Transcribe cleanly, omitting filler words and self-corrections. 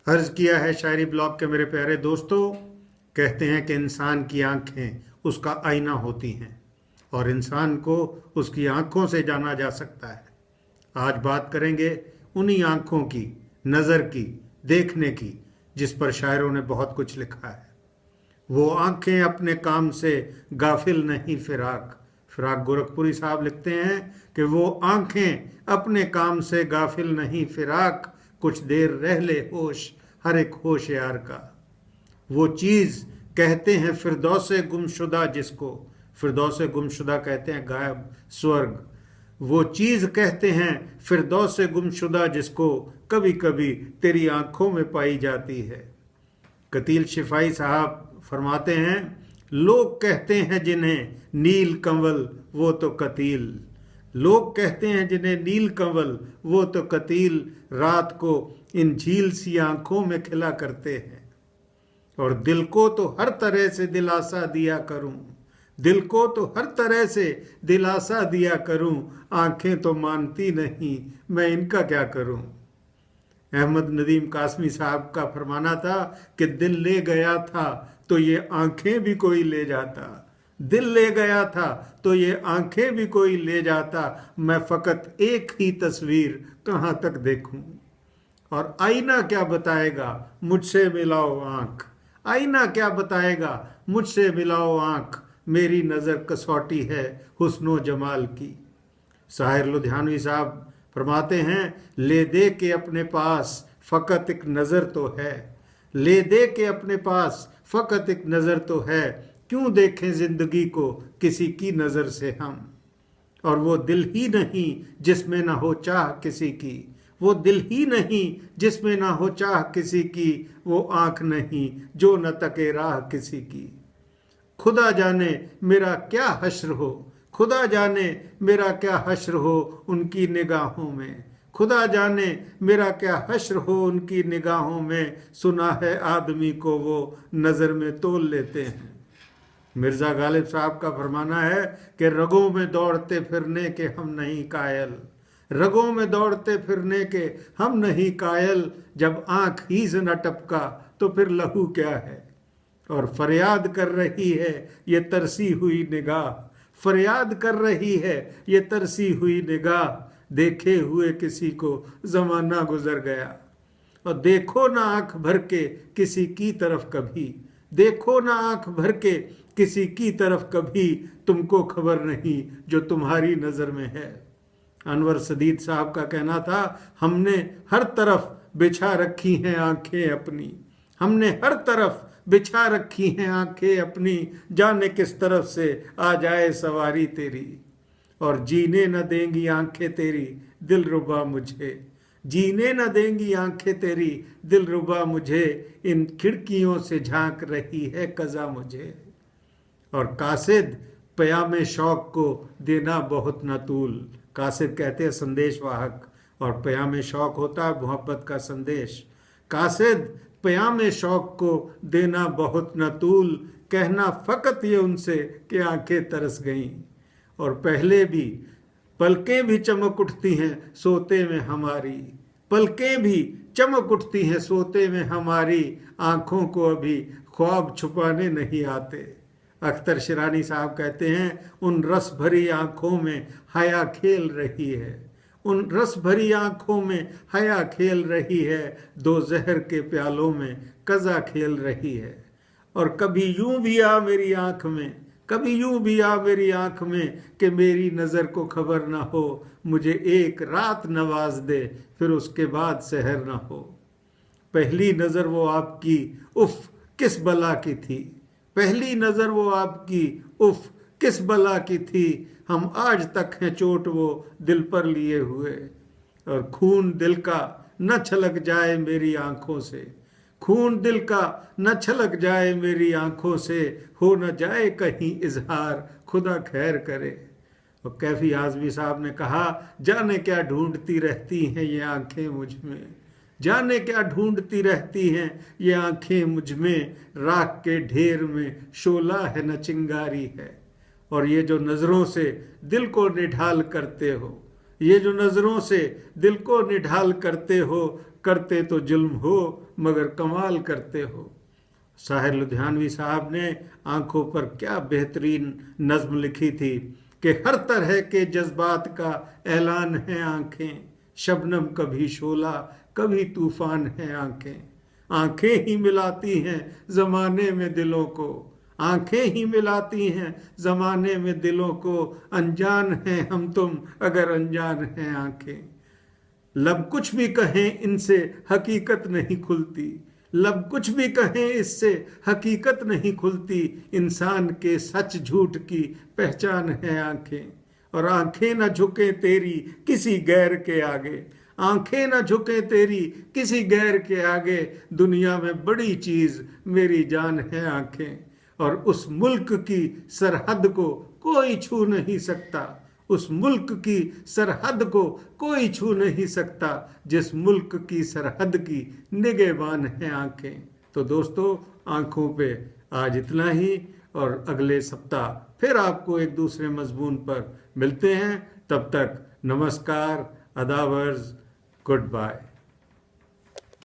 अर्ज किया है शायरी ब्लॉग के मेरे प्यारे दोस्तों। कहते हैं कि इंसान की आंखें उसका आईना होती हैं और इंसान को उसकी आंखों से जाना जा सकता है। आज बात करेंगे उन्हीं आंखों की, नज़र की, देखने की, जिस पर शायरों ने बहुत कुछ लिखा है। वो आंखें अपने काम से गाफिल नहीं फिराक। फिराक गोरखपुरी साहब लिखते हैं कि वो आंखें अपने काम से गाफिल नहीं फिराक, कुछ देर रह ले होश हर एक होशियार का। वो चीज़ कहते हैं फिरदौसे गुमशुदा जिसको, फिरदौसे गुमशुदा कहते हैं गायब स्वर्ग। वो चीज़ कहते हैं फिरदौसे गुमशुदा जिसको कभी कभी तेरी आंखों में पाई जाती है। कतील शिफाई साहब फरमाते हैं, लोग कहते हैं जिन्हें नील कंवल वो तो कतील। लोग कहते हैं जिन्हें नील कंवल वो तो कतील, रात को इन झील सी आंखों में खिला करते हैं। और दिल को तो हर तरह से दिलासा दिया करूं, दिल को तो हर तरह से दिलासा दिया करूं, आंखें तो मानती नहीं, मैं इनका क्या करूं। अहमद नदीम कासमी साहब का फरमाना था कि दिल ले गया था तो ये आंखें भी कोई ले जाता, दिल ले गया था तो ये आंखें भी कोई ले जाता, मैं फकत एक ही तस्वीर कहाँ तक देखूं। और आईना क्या बताएगा मुझसे मिलाओ आंख, आईना क्या बताएगा मुझसे मिलाओ आंख, मेरी नज़र कसौटी है हुस्नो जमाल की। साहिर लुधियानवी साहब फरमाते हैं, ले दे के अपने पास फ़कत एक नज़र तो है, ले दे के अपने पास फ़कत एक नज़र तो है, क्यों देखें ज़िंदगी को किसी की नज़र से हम। और वो दिल ही नहीं जिसमें ना हो चाह किसी की, वो दिल ही नहीं जिसमें ना हो चाह किसी की, वो आँख नहीं जो न तके राह किसी की। खुदा जाने मेरा क्या हश्र हो, खुदा जाने मेरा क्या हश्र हो उनकी निगाहों में, खुदा जाने मेरा क्या हश्र हो उनकी निगाहों में, सुना है आदमी को वो नज़र में तोल लेते हैं। मिर्ज़ा गालिब साहब का फरमाना है कि रगों में दौड़ते फिरने के हम नहीं कायल, रगों में दौड़ते फिरने के हम नहीं कायल, जब आँख ही से न टपका तो फिर लहू क्या है। और फरियाद कर रही है ये तरसी हुई निगाह, फरियाद कर रही है ये तरसी हुई निगाह, देखे हुए किसी को ज़माना गुजर गया। और देखो ना आँख भर के किसी की तरफ कभी, देखो ना आँख भर के किसी की तरफ कभी, तुमको खबर नहीं जो तुम्हारी नज़र में है। अनवर सदीद साहब का कहना था, हमने हर तरफ बिछा रखी हैं आंखें अपनी, हमने हर तरफ बिछा रखी हैं आंखें अपनी, जाने किस तरफ से आ जाए सवारी तेरी। और जीने न देंगी आंखें तेरी दिलरुबा मुझे, जीने न देंगी आंखें तेरी दिलरुबा मुझे, इन खिड़कियों से झांक रही है कज़ा मुझे। और कासिद प्यामे शौक को देना बहुत न तूल, कासिद कहते हैं संदेश वाहक, और प्यामे शौक होता है मोहब्बत का संदेश। कासिद प्यामे शौक को देना बहुत न तूल, कहना फ़कत ये उनसे कि आंखें तरस गईं। और पहले भी पलकें भी चमक उठती हैं सोते में हमारी, पलकें भी चमक उठती हैं सोते में हमारी, आँखों को अभी ख्वाब छुपाने नहीं आते। अख्तर शिरानी साहब कहते हैं, उन रस भरी आँखों में हया खेल रही है, उन रस भरी आँखों में हया खेल रही है, दो जहर के प्यालों में कज़ा खेल रही है। और कभी यूं भी आ मेरी आँख में, कभी यूं भी आ मेरी आँख में, कि मेरी नज़र को खबर ना हो, मुझे एक रात नवाज दे फिर उसके बाद सहर ना हो। पहली नज़र वो आपकी उफ किस बला की थी, पहली नज़र वो आपकी उफ किस बला की थी, हम आज तक हैं चोट वो दिल पर लिए हुए। और खून दिल का न छलक जाए मेरी आँखों से, खून दिल का न छलक जाए मेरी आँखों से, हो न जाए कहीं इजहार खुदा खैर करे। और कैफी आज़मी साहब ने कहा, जाने क्या ढूंढती रहती हैं ये आँखें मुझ में, जाने क्या ढूंढती रहती हैं ये आँखें मुझ में, राख के ढेर में शोला है न चिंगारी है। और ये जो नज़रों से दिल को निढाल करते हो, ये जो नजरों से दिल को निढाल करते हो, करते तो जुल्म हो मगर कमाल करते हो। साहिर लुधियानवी साहब ने आंखों पर क्या बेहतरीन नज्म लिखी थी कि हर तरह के जज्बात का ऐलान है आंखें, शबनम कभी शोला कभी तूफान है आंखें। आंखें ही मिलाती हैं जमाने में दिलों को, आंखें ही मिलाती हैं जमाने में दिलों को। अनजान हैं हम तुम अगर अनजान हैं आंखें। लब कुछ भी कहें इनसे हकीकत नहीं खुलती, लब कुछ भी कहें इससे हकीकत नहीं खुलती। इंसान के सच झूठ की पहचान है आंखें, और आंखें न झुके तेरी किसी गैर के आगे, आंखें न झुके तेरी किसी गैर के आगे। दुनिया में बड़ी चीज मेरी जान है आंखें, और उस मुल्क की सरहद को कोई छू नहीं सकता, उस मुल्क की सरहद को कोई छू नहीं सकता, जिस मुल्क की सरहद की निगहबान है आंखें। तो दोस्तों, आंखों पे आज इतना ही, और अगले सप्ताह फिर आपको एक दूसरे मजमून पर मिलते हैं। तब तक नमस्कार, अदावर्ज, गुड बाय।